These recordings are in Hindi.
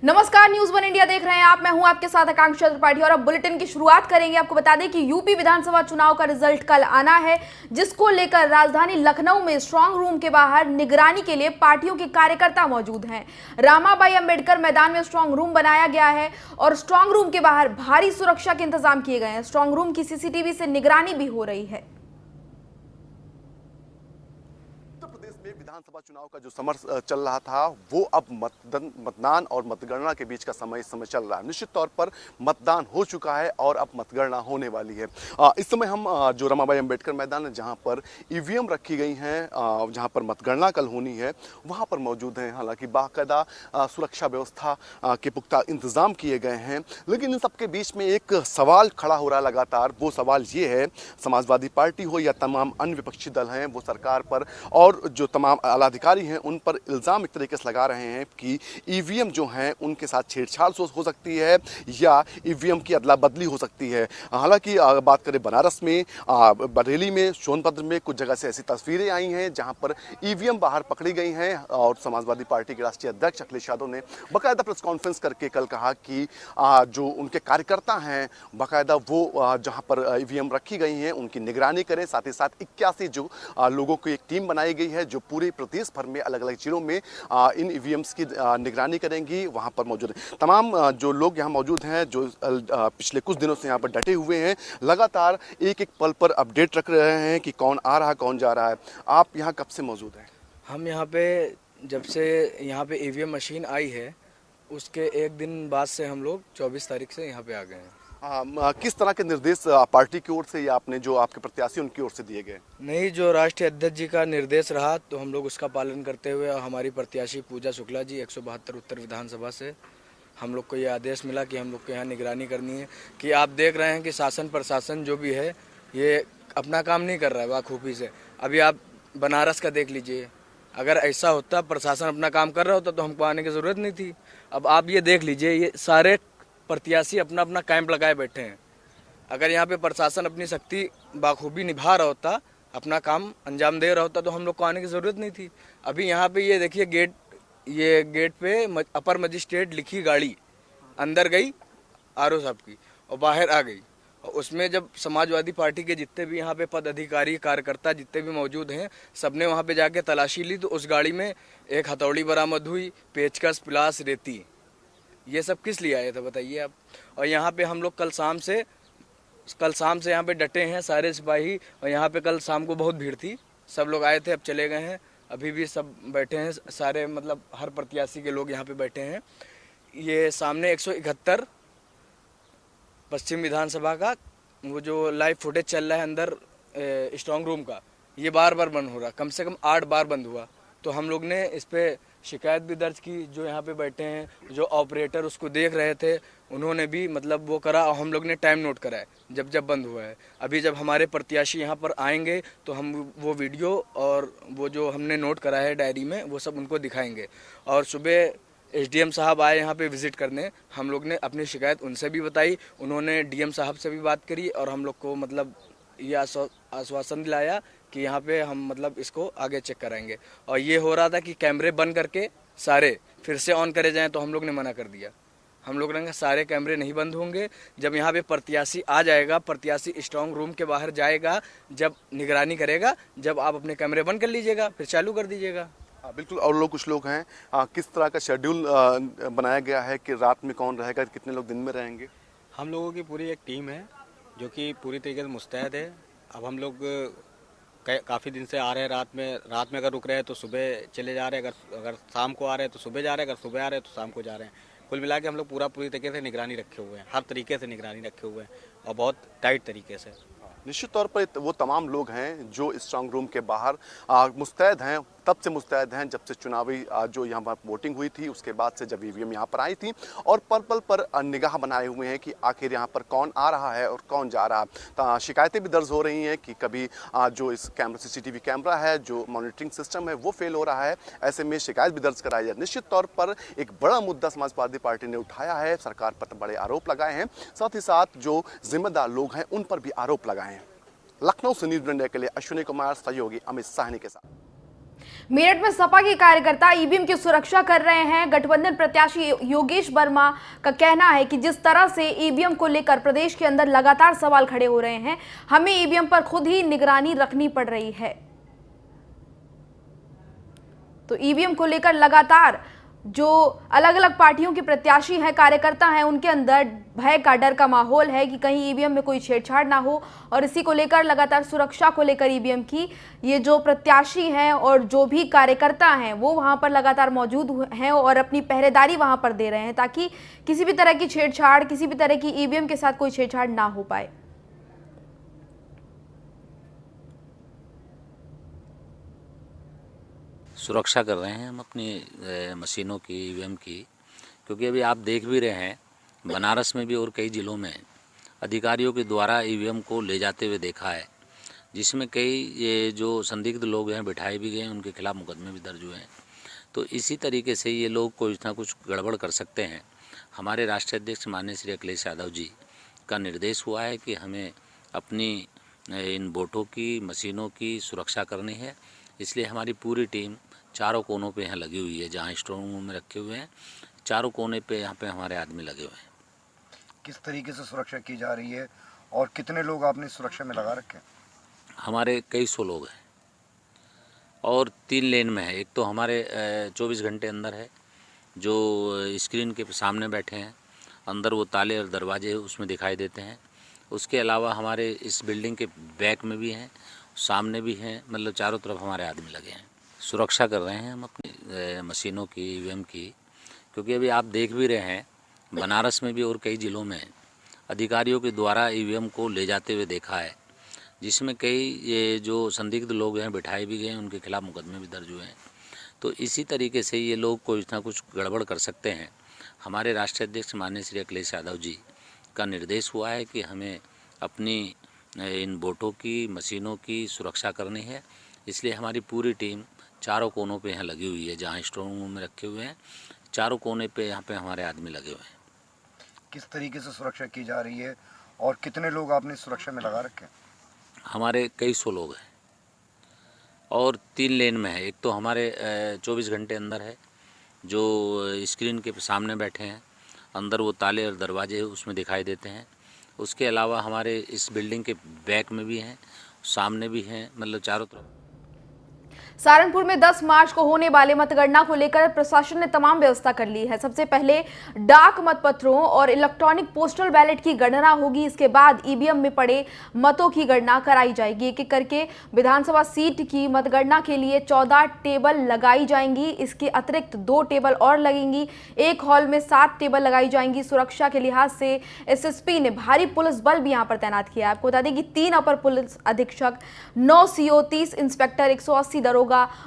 नमस्कार, न्यूज वन इंडिया देख रहे हैं आप। मैं हूं आपके साथ आकांक्षा त्रिपाठी और अब बुलेटिन की शुरुआत करेंगे। आपको बता दें कि यूपी विधानसभा चुनाव का रिजल्ट कल आना है, जिसको लेकर राजधानी लखनऊ में स्ट्रांग रूम के बाहर निगरानी के लिए पार्टियों के कार्यकर्ता मौजूद हैं। रामाबाई अंबेडकर मैदान में स्ट्रांग रूम बनाया गया है और स्ट्रांग रूम के बाहर भारी सुरक्षा के इंतजाम किए गए हैं। स्ट्रांग रूम की सीसीटीवी से निगरानी भी हो रही है। विधानसभा चुनाव का जो समर चल रहा था वो अब मतदान और मतगणना के बीच का समय इस समय चल रहा है। निश्चित तौर पर मतदान हो चुका है और अब मतगणना होने वाली है। इस समय हम जो रमाबाई अंबेडकर मैदान है जहां पर ईवीएम रखी गई हैं, जहां पर मतगणना कल होनी है, वहां पर मौजूद हैं। हालांकि बाकायदा सुरक्षा व्यवस्था के पुख्ता इंतजाम किए गए हैं, लेकिन इन सबके बीच में एक सवाल खड़ा हो रहा है लगातार। वो सवाल ये है, समाजवादी पार्टी हो या तमाम अन्य विपक्षी दल हैं, वो सरकार पर और जो तमाम आला अधिकारी हैं उन पर इल्ज़ाम एक तरीके से लगा रहे हैं कि ईवीएम जो हैं उनके साथ छेड़छाड़ हो सकती है या ईवीएम की अदला बदली हो सकती है। हालांकि बात करें बनारस में, बरेली में, सोनभद्र में कुछ जगह से ऐसी तस्वीरें आई हैं जहां पर ईवीएम बाहर पकड़ी गई हैं और समाजवादी पार्टी के राष्ट्रीय अध्यक्ष अखिलेश यादव ने बाकायदा प्रेस कॉन्फ्रेंस करके कल कहा कि जो उनके कार्यकर्ता हैं बाकायदा वो जहाँ पर ईवीएम रखी गई हैं उनकी निगरानी करें। साथ ही साथ 81 जो लोगों की एक टीम बनाई गई है जो पूरे प्रदेश भर में अलग अलग जिलों में इन ईवीएम्स की निगरानी करेंगी। वहां पर मौजूद तमाम जो लोग यहां मौजूद हैं, जो पिछले कुछ दिनों से यहां पर डटे हुए हैं, लगातार एक एक पल पर अपडेट रख रहे हैं कि कौन आ रहा है, कौन जा रहा है। आप यहां कब से मौजूद हैं? हम यहाँ पे जब से यहाँ पे ईवीएम मशीन आई है उसके एक दिन बाद से हम लोग 24 तारीख से यहाँ पे आ गए हैं। किस तरह के निर्देश पार्टी की ओर से या आपने जो आपके प्रत्याशी उनकी ओर से दिए गए? नहीं, जो राष्ट्रीय अध्यक्ष जी का निर्देश रहा तो हम लोग उसका पालन करते हुए हमारी प्रत्याशी पूजा शुक्ला जी 172 उत्तर विधानसभा से हम लोग को ये आदेश मिला कि हम लोग को यहाँ निगरानी करनी है। कि आप देख रहे हैं कि शासन प्रशासन जो भी है ये अपना काम नहीं कर रहा है बाखूबी से। अभी आप बनारस का देख लीजिए, अगर ऐसा होता प्रशासन अपना काम कर रहा होता तो हमको आने की ज़रूरत नहीं थी। अब आप ये देख लीजिए, ये सारे प्रत्याशी अपना अपना कैंप लगाए बैठे हैं। अगर यहाँ पे प्रशासन अपनी शक्ति बाखूबी निभा रहा होता, अपना काम अंजाम दे रहा होता तो हम लोग को आने की ज़रूरत नहीं थी। अभी यहाँ पे ये देखिए गेट पे अपर मजिस्ट्रेट लिखी गाड़ी अंदर गई आरओ साहब की और बाहर आ गई। और उसमें जब समाजवादी पार्टी के जितने भी यहाँ पे पद अधिकारी कार्यकर्ता जितने भी मौजूद हैं, सबने वहाँ पे जाके तलाशी ली तो उस गाड़ी में एक हथौड़ी बरामद हुई, पेचकस, पिलास, रेती। ये सब किस लिए आए थे बताइए आप। और यहाँ पे हम लोग कल शाम से यहाँ पे डटे हैं सारे सिपाही। और यहाँ पे कल शाम को बहुत भीड़ थी, सब लोग आए थे, अब चले गए हैं। अभी भी सब बैठे हैं सारे, मतलब हर प्रत्याशी के लोग यहाँ पे बैठे हैं। ये सामने 171 पश्चिम विधानसभा का वो जो लाइव फुटेज चल रहा है अंदर स्ट्रांग रूम का, ये बार बार बंद हो रहा, कम से कम 8 बार बंद हुआ। तो हम लोग ने इस पर शिकायत भी दर्ज की। जो यहाँ पे बैठे हैं, जो ऑपरेटर उसको देख रहे थे, उन्होंने भी मतलब वो करा और हम लोग ने टाइम नोट करा है जब बंद हुआ है। अभी जब हमारे प्रत्याशी यहाँ पर आएंगे तो हम वो वीडियो और वो जो हमने नोट करा है डायरी में वो सब उनको दिखाएंगे। और सुबह एसडीएम साहब आए यहाँ पे विजिट करने, हम लोग ने अपनी शिकायत उनसे भी बताई, उन्होंने डीएम साहब से भी बात करी और हम लोग को मतलब ये आश्वासन दिलाया कि यहाँ पे हम मतलब इसको आगे चेक कराएंगे। और ये हो रहा था कि कैमरे बंद करके सारे फिर से ऑन करे जाएं, तो हम लोग ने मना कर दिया। हम लोग ने सारे कैमरे नहीं बंद होंगे। जब यहाँ पे प्रत्याशी आ जाएगा, प्रत्याशी स्ट्रांग रूम के बाहर जाएगा, जब निगरानी करेगा, जब आप अपने कैमरे बंद कर लीजिएगा फिर चालू कर दीजिएगा। बिल्कुल। और लोग कुछ लोग हैं, किस तरह का शेड्यूल बनाया गया है कि रात में कौन रहेगा, कितने लोग दिन में रहेंगे? हम लोगों की पूरी एक टीम है जो कि पूरी तरीके से मुस्तैद है। अब हम लोग काफ़ी दिन से आ रहे हैं, रात में अगर रुक रहे हैं तो सुबह चले जा रहे हैं, अगर शाम को आ रहे हैं तो सुबह जा रहे हैं, अगर सुबह आ रहे हैं तो शाम को जा रहे हैं। कुल मिला के हम लोग पूरी तरीके से निगरानी रखे हुए हैं, हर तरीके से निगरानी रखे हुए हैं और बहुत टाइट तरीके से। निश्चित तौर पर वो तमाम लोग हैं जो स्ट्रांग रूम के बाहर मुस्तैद हैं, तब से मुस्तैद हैं जब से चुनावी जो यहाँ पर वोटिंग हुई थी उसके बाद से जब ईवीएम यहाँ पर आई थी, और पल पल पर निगाह बनाए हुए हैं कि आखिर यहाँ पर कौन आ रहा है और कौन जा रहा है। शिकायतें भी दर्ज हो रही हैं कि कभी जो इस कैमरा सीसीटीवी कैमरा है, जो मॉनिटरिंग सिस्टम है वो फेल हो रहा है। ऐसे में शिकायत भी दर्ज कराई है। निश्चित तौर पर एक बड़ा मुद्दा समाजवादी पार्टी ने उठाया है, सरकार पर बड़े आरोप लगाए हैं, साथ ही साथ जो जिम्मेदार लोग हैं उन पर भी आरोप लगाए हैं। लखनऊ से न्यूज़ इंडिया के लिए अश्विनी कुमार, सहयोगी अमित साहनी के साथ। मेरठ में सपा के कार्यकर्ता ईवीएम की सुरक्षा कर रहे हैं। गठबंधन प्रत्याशी योगेश वर्मा का कहना है कि जिस तरह से ईवीएम को लेकर प्रदेश के अंदर लगातार सवाल खड़े हो रहे हैं, हमें ईवीएम पर खुद ही निगरानी रखनी पड़ रही है। तो ईवीएम को लेकर लगातार जो अलग अलग पार्टियों के प्रत्याशी हैं, कार्यकर्ता हैं, उनके अंदर भय का, डर का माहौल है कि कहीं ईवीएम में कोई छेड़छाड़ ना हो, और इसी को लेकर लगातार सुरक्षा को लेकर ईवीएम की ये जो प्रत्याशी हैं और जो भी कार्यकर्ता हैं वो वहां पर लगातार मौजूद हैं और अपनी पहरेदारी वहां पर दे रहे हैं ताकि किसी भी तरह की छेड़छाड़, किसी भी तरह की ईवीएम के साथ कोई छेड़छाड़ ना हो पाए। सुरक्षा कर रहे हैं हम अपनी मशीनों की, ईवीएम की, क्योंकि अभी आप देख भी रहे हैं बनारस में भी और कई ज़िलों में अधिकारियों के द्वारा ईवीएम को ले जाते हुए देखा है, जिसमें कई ये जो संदिग्ध लोग हैं बिठाए भी गए हैं, उनके खिलाफ मुकदमे भी दर्ज हुए हैं। तो इसी तरीके से ये लोग कुछ ना कुछ गड़बड़ कर सकते हैं। हमारे राष्ट्रीय अध्यक्ष माननीय श्री अखिलेश यादव जी का निर्देश हुआ है कि हमें अपनी इन वोटों की, मशीनों की सुरक्षा करनी है, इसलिए हमारी पूरी टीम चारों कोनों पे यहाँ लगी हुई है। जहाँ स्ट्रॉन्ग रूम में रखे हुए हैं, चारों कोने पे यहाँ पे हमारे आदमी लगे हुए हैं। किस तरीके से सुरक्षा की जा रही है और कितने लोग आपने सुरक्षा में लगा रखे हैं? हमारे कई सौ लोग हैं और 3 लेन में है। एक तो हमारे 24 घंटे अंदर है, जो स्क्रीन के सामने बैठे हैं, अंदर वो ताले और दरवाजे उसमें दिखाई देते हैं। उसके अलावा हमारे इस बिल्डिंग के बैक में भी हैं, सामने भी हैं, मतलब चारों तरफ हमारे आदमी लगे हैं। सुरक्षा कर रहे हैं हम अपनी मशीनों की, ईवीएम की, क्योंकि अभी आप देख भी रहे हैं बनारस में भी और कई ज़िलों में अधिकारियों के द्वारा ईवीएम को ले जाते हुए देखा है, जिसमें कई ये जो संदिग्ध लोग हैं बिठाए भी गए हैं, उनके खिलाफ मुकदमे भी दर्ज हुए हैं। तो इसी तरीके से ये लोग कुछ ना कुछ गड़बड़ कर सकते हैं। हमारे राष्ट्रीय अध्यक्ष माननीय श्री अखिलेश यादव जी का निर्देश हुआ है कि हमें अपनी इन वोटों की, मशीनों की सुरक्षा करनी है, इसलिए हमारी पूरी टीम चारों कोनों पे यहाँ लगी हुई है। जहाँ स्ट्रॉन्ग रूम में रखे हुए हैं, चारों कोने पे यहाँ पे हमारे आदमी लगे हुए हैं। किस तरीके से सुरक्षा की जा रही है और कितने लोग आपने सुरक्षा में लगा रखे हैं? हमारे कई सौ लोग हैं और 3 लेन में है। एक तो हमारे 24 घंटे अंदर है, जो स्क्रीन के सामने बैठे हैं, अंदर वो ताले और दरवाजे उसमें दिखाई देते हैं। उसके अलावा हमारे इस बिल्डिंग के बैक में भी हैं, सामने भी हैं, मतलब चारों तरफ। सहारनपुर में 10 मार्च को होने वाले मतगणना को लेकर प्रशासन ने तमाम व्यवस्था कर ली है। सबसे पहले डाक मतपत्रों और इलेक्ट्रॉनिक पोस्टल बैलेट की गणना होगी। इसके बाद ईवीएम में पड़े मतों की गणना कराई जाएगी। एक एक करके विधानसभा सीट की मतगणना के लिए 14 टेबल लगाई जाएंगी। इसके अतिरिक्त 2 टेबल और लगेंगी। एक हॉल में 7 टेबल लगाई जाएंगी। सुरक्षा के लिहाज से एसएसपी ने भारी पुलिस बल भी यहाँ पर तैनात किया है। आपको बता दें कि 3 अपर पुलिस अधीक्षक, 9 सीओ, 30 इंस्पेक्टर, 180 दरोगा,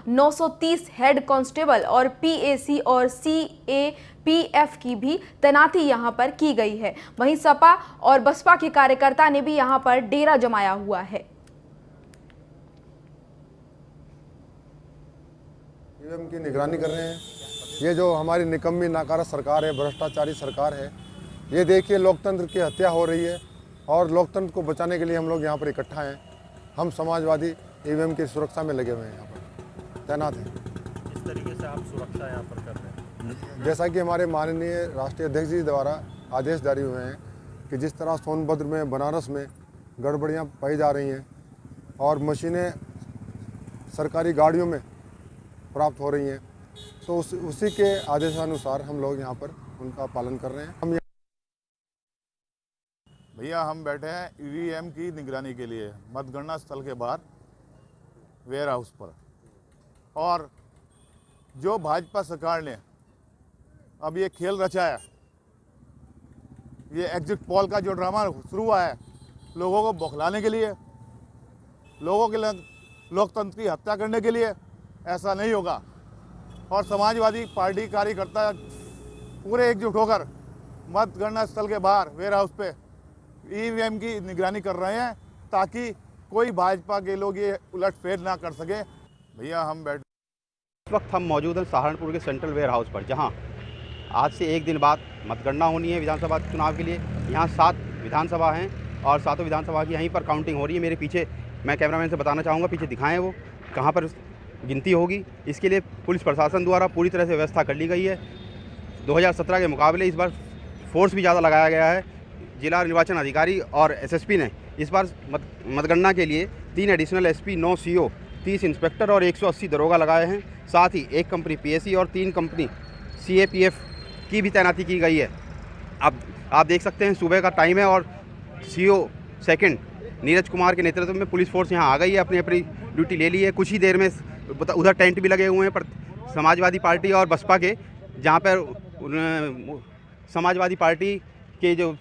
930 हेड कांस्टेबल और पीएसी और सीएपीएफ की भी तैनाती यहां पर की गई है। वहीं सपा और बसपा के कार्यकर्ता ने भी यहां पर डेरा जमाया हुआ है। ईवीएम की निगरानी कर रहे हैं। ये जो हमारी निकम्मी नाकारा सरकार है, भ्रष्टाचारी सरकार है, ये देखिए लोकतंत्र की हत्या हो रही है और लोकतंत्र को बचाने के लिए हम लोग यहाँ पर इकट्ठा हैं। हम समाजवादी ईवीएम की सुरक्षा में लगे हुए हैं, यहाँ पर तैनात हैं। इस तरीके से आप सुरक्षा यहाँ पर कर रहे हैं? जैसा कि हमारे माननीय राष्ट्रीय अध्यक्ष जी द्वारा आदेश जारी हुए हैं कि जिस तरह सोनभद्र में, बनारस में गड़बड़ियाँ पाई जा रही हैं और मशीनें सरकारी गाड़ियों में प्राप्त हो रही हैं, तो उसी के आदेशानुसार हम लोग यहाँ पर उनका पालन कर रहे हैं। भैया हम बैठे हैं ईवीएम की निगरानी के लिए मतगणना स्थल के बाहर वेयर हाउस पर, और जो भाजपा सरकार ने अब ये खेल रचाया, ये एग्जिट पोल का जो ड्रामा शुरू हुआ है लोगों को बौखलाने के लिए, लोगों के लोकतंत्र की हत्या करने के लिए, ऐसा नहीं होगा। और समाजवादी पार्टी कार्यकर्ता पूरे एकजुट होकर मतगणना स्थल के बाहर वेयर हाउस पे ईवीएम की निगरानी कर रहे हैं ताकि कोई भाजपा के लोग ये उलटफेर ना कर सके। भैया हम बैठे इस वक्त हम मौजूद हैं सहारनपुर के सेंट्रल वेयर हाउस पर, जहां आज से 1 दिन बाद मतगणना होनी है विधानसभा चुनाव के लिए। यहाँ 7 विधानसभा हैं और 7 विधानसभा की यहीं पर काउंटिंग हो रही है। मेरे पीछे मैं कैमरामैन से बताना चाहूँगा, पीछे दिखाएं वो कहाँ पर गिनती होगी। इसके लिए पुलिस प्रशासन द्वारा पूरी तरह से व्यवस्था कर ली गई है। 2017 के मुकाबले इस बार फोर्स भी ज़्यादा लगाया गया है। जिला निर्वाचन अधिकारी और एसएसपी ने इस बार मतगणना के लिए 3 एडिशनल एसपी, 9 सीओ, 30 इंस्पेक्टर और 180 दरोगा लगाए हैं। साथ ही 1 कंपनी पीएसी और 3 कंपनी सीएपीएफ की भी तैनाती की गई है। अब आप देख सकते हैं सुबह का टाइम है और सीओ सेकंड नीरज कुमार के नेतृत्व में पुलिस फोर्स यहाँ आ गई है, अपनी अपनी ड्यूटी ले ली है। कुछ ही देर में उधर टेंट भी लगे हुए हैं पर समाजवादी पार्टी और बसपा के, जहाँ पर समाजवादी पार्टी के जो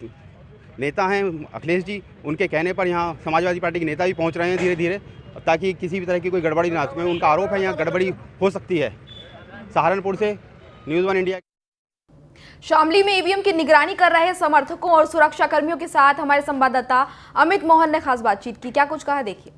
नेता हैं अखिलेश जी, उनके कहने पर यहाँ समाजवादी पार्टी के नेता भी पहुँच रहे हैं धीरे धीरे, ताकि किसी भी तरह की कोई गड़बड़ी ना हो। उनका आरोप है यहाँ गड़बड़ी हो सकती है। सहारनपुर से न्यूज़ 1 इंडिया। शामली में ईवीएम की निगरानी कर रहे समर्थकों और सुरक्षा कर्मियों के साथ हमारे संवाददाता अमित मोहन ने खास बातचीत की। क्या कुछ कहा, देखिए।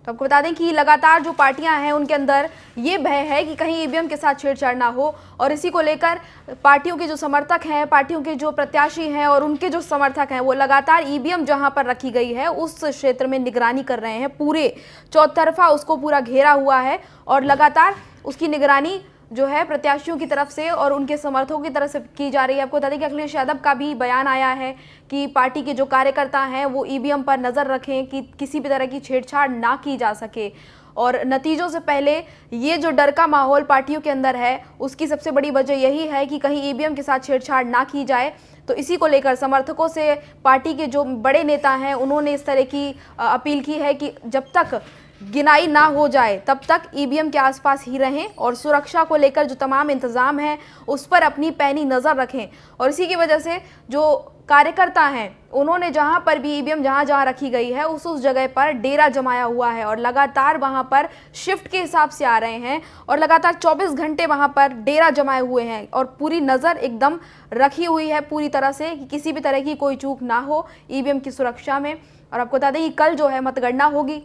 तो आपको बता दें कि लगातार जो पार्टियां हैं उनके अंदर ये भय है कि कहीं ईवीएम के साथ छेड़छाड़ ना हो, और इसी को लेकर पार्टियों के जो समर्थक हैं, पार्टियों के जो प्रत्याशी हैं और उनके जो समर्थक हैं वो लगातार ईवीएम जहां पर रखी गई है उस क्षेत्र में निगरानी कर रहे हैं। पूरे चौतरफा उसको पूरा घेरा हुआ है और लगातार उसकी निगरानी जो है प्रत्याशियों की तरफ से और उनके समर्थकों की तरफ से की जा रही है। आपको बता दें कि अखिलेश यादव का भी बयान आया है कि पार्टी के जो कार्यकर्ता हैं वो ईवीएम पर नज़र रखें कि किसी भी तरह की छेड़छाड़ ना की जा सके, और नतीजों से पहले ये जो डर का माहौल पार्टियों के अंदर है उसकी सबसे बड़ी वजह यही है कि कहीं ईवीएम के साथ छेड़छाड़ ना की जाए। तो इसी को लेकर समर्थकों से पार्टी के जो बड़े नेता हैं उन्होंने इस तरह की अपील की है कि जब तक गिनाई ना हो जाए तब तक ईवीएम के आसपास ही रहें और सुरक्षा को लेकर जो तमाम इंतजाम हैं उस पर अपनी पैनी नज़र रखें। और इसी की वजह से जो कार्यकर्ता हैं उन्होंने जहां पर भी ईवीएम जहां रखी गई है उस जगह पर डेरा जमाया हुआ है और लगातार वहां पर शिफ्ट के हिसाब से आ रहे हैं और लगातार 24 घंटे वहां पर डेरा जमाए हुए हैं और पूरी नज़र एकदम रखी हुई है पूरी तरह से कि किसी भी तरह की कोई चूक ना हो ईवीएम की सुरक्षा में। और आपको बता दें कि कल जो है मतगणना होगी।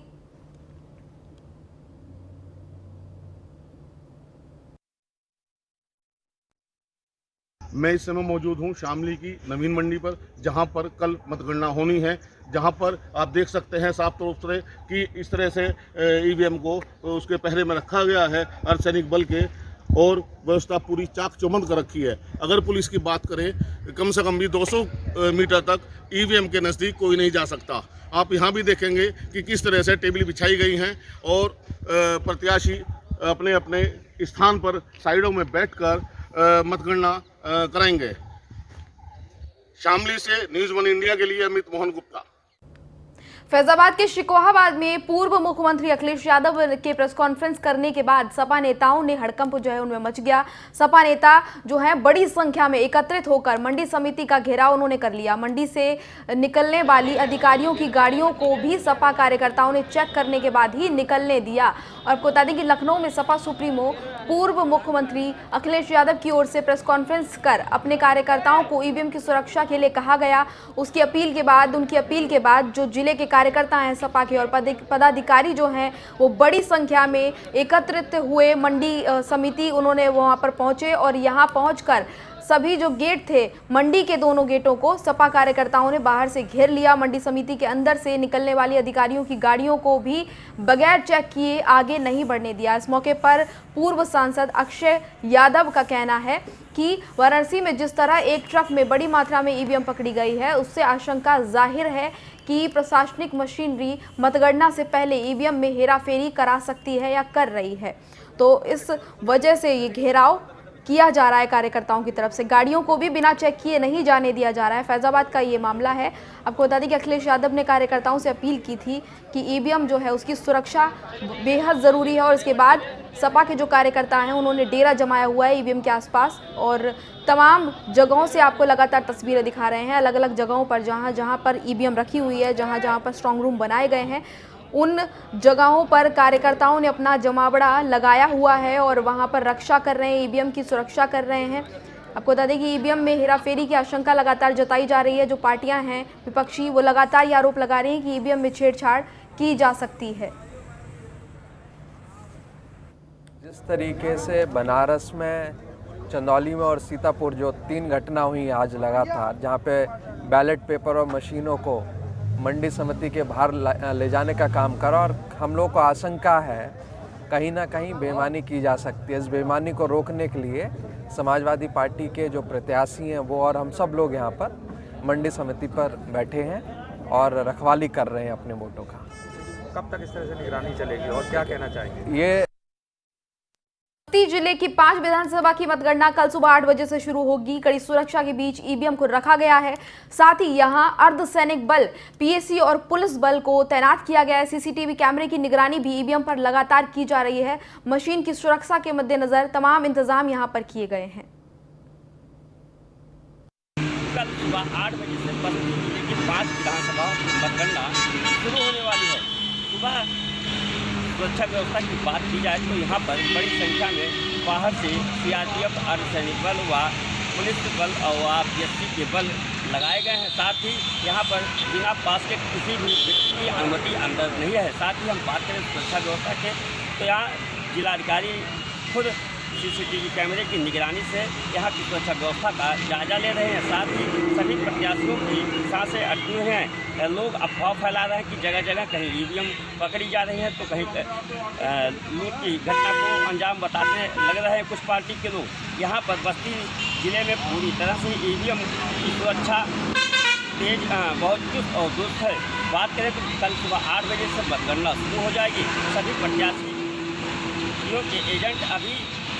मैं इस समय मौजूद हूं शामली की नवीन मंडी पर, जहां पर कल मतगणना होनी है, जहां पर आप देख सकते हैं साफ तौर से कि इस तरह से ईवीएम को उसके पहरे में रखा गया है अर्धसैनिक बल के, और व्यवस्था पूरी चाक चौबंद कर रखी है। अगर पुलिस की बात करें कम से कम भी 200 मीटर तक ईवीएम के नज़दीक कोई नहीं जा सकता। आप यहाँ भी देखेंगे कि किस तरह से टेबल बिछाई गई हैं और प्रत्याशी अपने अपने स्थान पर साइडों में बैठकर मतगणना कराएंगे। शामली से न्यूज़ 1 इंडिया के लिए अमित मोहन गुप्ता। फैजाबाद के शिकोहाबाद में पूर्व मुख्यमंत्री अखिलेश यादव के प्रेस कॉन्फ्रेंस करने के बाद सपा नेताओं ने हड़कंप जो है उनमें मच गया। सपा नेता जो है बड़ी संख्या में एकत्रित होकर मंडी समिति का घेराव उन्होंने कर लिया। मंडी से निकलने वाली अधिकारियों की गाड़ियों को भी सपा कार्यकर्ताओं ने चेक करने के बाद ही निकलने दिया। और आपको बता दें कि लखनऊ में सपा सुप्रीमो पूर्व मुख्यमंत्री अखिलेश यादव की ओर से प्रेस कॉन्फ्रेंस कर अपने कार्यकर्ताओं को ईवीएम की सुरक्षा के लिए कहा गया। उनकी अपील के बाद जो जिले के कार्यकर्ता हैं सपा के और पदाधिकारी जो हैं वो बड़ी संख्या में एकत्रित हुए। मंडी समिति उन्होंने वहां पर पहुंचे और यहां पहुंचकर सभी जो गेट थे मंडी के दोनों गेटों को सपा कार्यकर्ताओं ने बाहर से घेर लिया। मंडी समिति के अंदर से निकलने वाली अधिकारियों की गाड़ियों को भी बगैर चेक किए आगे नहीं बढ़ने दिया। इस मौके पर पूर्व सांसद अक्षय यादव का कहना है कि वाराणसी में जिस तरह एक ट्रक में बड़ी मात्रा में ईवीएम पकड़ी गई है उससे आशंका जाहिर है कि प्रशासनिक मशीनरी मतगणना से पहले ईवीएम में हेराफेरी करा सकती है या कर रही है। तो इस वजह से ये घेराव किया जा रहा है कार्यकर्ताओं की तरफ से। गाड़ियों को भी बिना चेक किए नहीं जाने दिया जा रहा है। फैजाबाद का ये मामला है। आपको बता दें कि अखिलेश यादव ने कार्यकर्ताओं से अपील की थी कि ईवीएम जो है उसकी सुरक्षा बेहद ज़रूरी है। और इसके बाद सपा के जो कार्यकर्ता हैं उन्होंने डेरा जमाया हुआ है ईवीएम के आसपास और तमाम जगहों से आपको लगातार तस्वीरें दिखा रहे हैं। अलग अलग जगहों पर जहाँ पर ईवीएम रखी हुई है, जहाँ पर स्ट्रांग रूम बनाए गए हैं, उन जगहों पर कार्यकर्ताओं ने अपना जमावड़ा लगाया हुआ है और वहां पर रक्षा कर रहे हैं, ईवीएम की सुरक्षा कर रहे हैं। आपको बता दें कि ईवीएम में हेराफेरी की आशंका लगातार जताई जा रही है। जो पार्टियां हैं विपक्षी वो लगातार ये आरोप लगा रही हैं कि ईवीएम में छेड़छाड़ की जा सकती है। जिस तरीके से बनारस में, चंदौली में और सीतापुर जो 3 घटना हुई आज लगातार, जहाँ पे बैलेट पेपर और मशीनों को मंडी समिति के बाहर ले जाने का काम करा और हम लोग को आशंका है कहीं ना कहीं बेईमानी की जा सकती है। इस बेईमानी को रोकने के लिए समाजवादी पार्टी के जो प्रत्याशी हैं वो और हम सब लोग यहाँ पर मंडी समिति पर बैठे हैं और रखवाली कर रहे हैं अपने वोटों का। कब तक इस तरह से निगरानी चलेगी और क्या कहना चाहेंगे? ये जिले की 5 विधानसभा की मतगणना कल सुबह 8 बजे से शुरू होगी। कड़ी सुरक्षा के बीच ईवीएम को रखा गया है। साथ ही यहां अर्धसैनिक बल, पीएसी और पुलिस बल को तैनात किया गया है। सीसीटीवी कैमरे की निगरानी भी ईवीएम पर लगातार की जा रही है। मशीन की सुरक्षा के मद्देनजर तमाम इंतजाम यहां पर किए गए हैं। कल सुबह 8 बजे से बस्ती जिले की 5 विधानसभा मतगणना शुरू होने वाली है। सुबह सुरक्षा व्यवस्था की बात की जाए तो यहाँ पर बड़ी संख्या में बाहर से सीआरपीएफ, अर्धसैनिक बल व पुलिस बल और पीएसी के बल लगाए गए हैं। साथ ही यहाँ पर बिना पास के किसी भी व्यक्ति की अनुमति अंदर नहीं है। साथ ही हम बात करें सुरक्षा व्यवस्था के तो यहाँ जिलाधिकारी खुद सीसीटीवी कैमरे की निगरानी से यहाँ की सुरक्षा व्यवस्था का जायजा ले रहे हैं। साथ ही सभी प्रत्याशियों की सांसें अटकी हुई हैं। लोग अफवाह फैला रहे हैं कि जगह जगह कहीं ईवीएम पकड़ी जा रही है तो कहीं लूट की घटना को अंजाम बताने लग रहे हैं कुछ पार्टी के लोग। यहाँ पर बस्ती जिले में पूरी तरह से ईवीएम की सुरक्षा तेज बहुत चुस्त और दुरुस्त है। बात करें तो कल सुबह 8 बजे से मतगणना शुरू हो जाएगी। सभी प्रत्याशियों के एजेंट अभी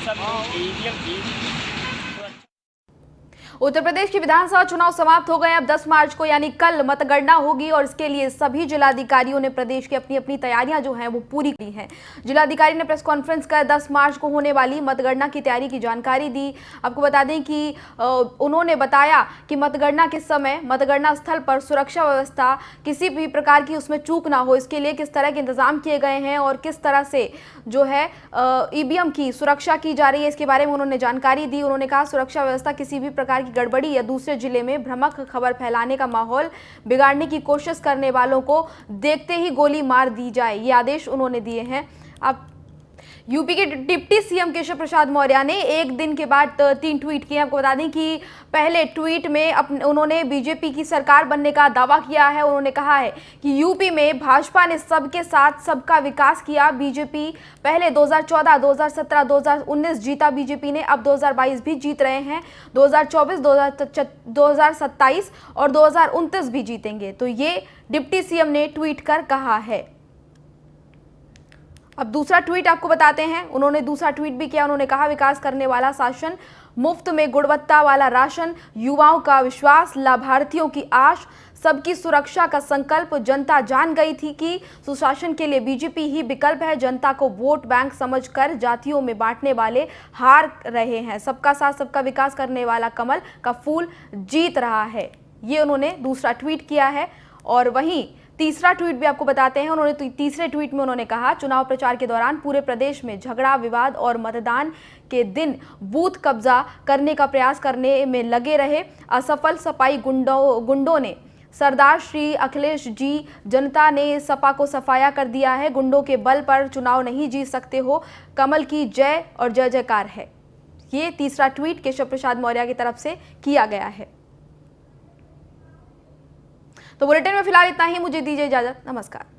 सब ईवीएम की। उत्तर प्रदेश की विधानसभा चुनाव समाप्त हो गए। अब 10 मार्च को यानी कल मतगणना होगी और इसके लिए सभी जिलाधिकारियों ने प्रदेश की अपनी अपनी तैयारियां जो हैं वो पूरी की हैं। जिलाधिकारी ने प्रेस कॉन्फ्रेंस कर 10 मार्च को होने वाली मतगणना की तैयारी की जानकारी दी। आपको बता दें कि उन्होंने बताया कि मतगणना के समय मतगणना स्थल पर सुरक्षा व्यवस्था किसी भी प्रकार की उसमें चूक ना हो, इसके लिए किस तरह के इंतजाम किए गए हैं और किस तरह से जो है ईवीएम की सुरक्षा की जा रही है, इसके बारे में उन्होंने जानकारी दी। उन्होंने कहा सुरक्षा व्यवस्था किसी भी प्रकार की गड़बड़ी या दूसरे जिले में भ्रामक खबर फैलाने का माहौल बिगाड़ने की कोशिश करने वालों को देखते ही गोली मार दी जाए, ये आदेश उन्होंने दिए हैं। अब यूपी के डिप्टी सीएम केशव प्रसाद मौर्य ने एक दिन के बाद 3 ट्वीट किए। आपको बता दें कि पहले ट्वीट में उन्होंने बीजेपी की सरकार बनने का दावा किया है। उन्होंने कहा है कि यूपी में भाजपा ने सबके साथ सबका विकास किया। बीजेपी पहले 2014, 2017, 2019 जीता बीजेपी ने, अब 2022 भी जीत रहे हैं, 2024, 2027 और 2029 भी जीतेंगे। तो ये डिप्टी सीएम ने ट्वीट कर कहा है। अब दूसरा ट्वीट आपको बताते हैं। उन्होंने दूसरा ट्वीट भी किया। उन्होंने कहा विकास करने वाला शासन, मुफ्त में गुणवत्ता वाला राशन, युवाओं का विश्वास, लाभार्थियों की आश, सबकी सुरक्षा का संकल्प। जनता जान गई थी कि सुशासन के लिए बीजेपी ही विकल्प है। जनता को वोट बैंक समझकर जातियों में बांटने वाले हार रहे हैं। सबका साथ सबका विकास करने वाला कमल का फूल जीत रहा है, ये उन्होंने दूसरा ट्वीट किया है। और वहीं तीसरा ट्वीट भी आपको बताते हैं। उन्होंने तीसरे ट्वीट में उन्होंने कहा चुनाव प्रचार के दौरान पूरे प्रदेश में झगड़ा, विवाद और मतदान के दिन बूथ कब्जा करने का प्रयास करने में लगे रहे असफल सपाई गुंडों ने सरदार श्री अखिलेश जी, जनता ने सपा को सफाया कर दिया है। गुंडों के बल पर चुनाव नहीं जीत सकते हो, कमल की जय और जय जयकार है। ये तीसरा ट्वीट केशव प्रसाद मौर्य की तरफ से किया गया है। तो बुलेटिन में फिलहाल इतना ही। मुझे दीजिए इजाजत। नमस्कार।